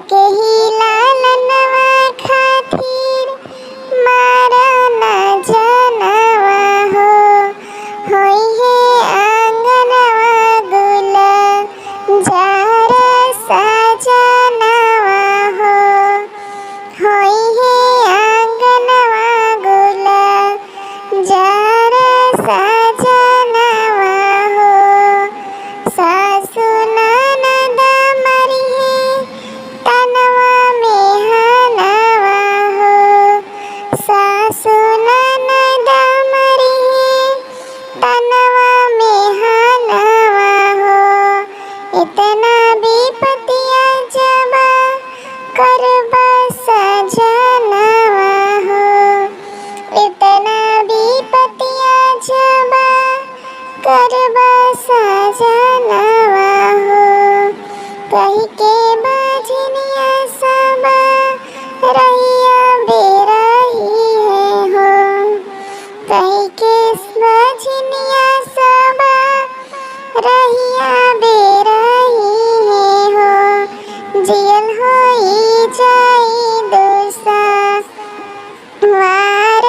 के ही लालनवा खातिर मारा ना जानवा हो। होई है आंगनवा गुला जार सजनवा हो। होई है आंगनवा गुला जार सजनवा हो। सासु ननद मरिहे तनवा में हनवा हो। सासु ननद मरिहे तनवा में हनवा हो। इतना विपतिया जबा करबा सजनवा हो। इतना विपतिया जबा करबा सजनवा हो। कही के बजनिया सबा रहिया बेरही है हो। कही के बजनिया सबा रहिया बेरही है हो। जियल होई जाई दोसा वार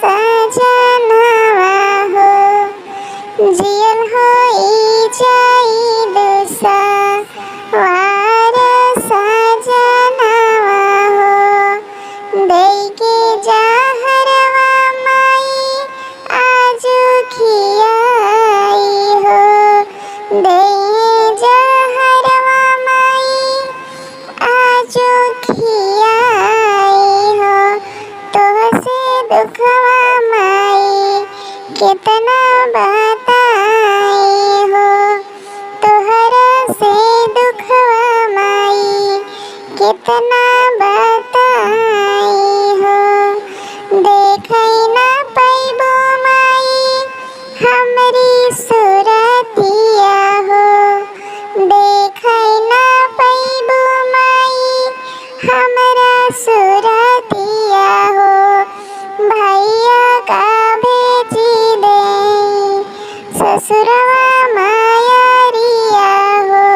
सजनवा हो। जियल होई जाई दोसा वार सजनवा हो। देई के जहरवा माई आजू खियाई हो। देई जहरवा माई आजू खियाई हो। तोहसे दुखवा माई कितना बताई हो। तोहरा से दुखवा माई कितना बताई हो। देखै ना पैबो माई हमरी सुरतिया हो। देखै ना पैबो माई हमरा सुरतिया हो। भैया का भेजी दे ससुरवा मायरिया हो।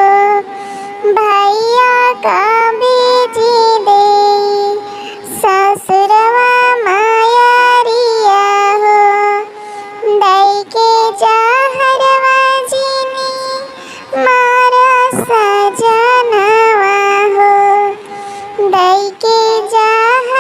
भैया का भेजी दे ससुरवा मायरिया हो। दई के जहरवा जीनी मारा सजनवा हो। दई के जहरवा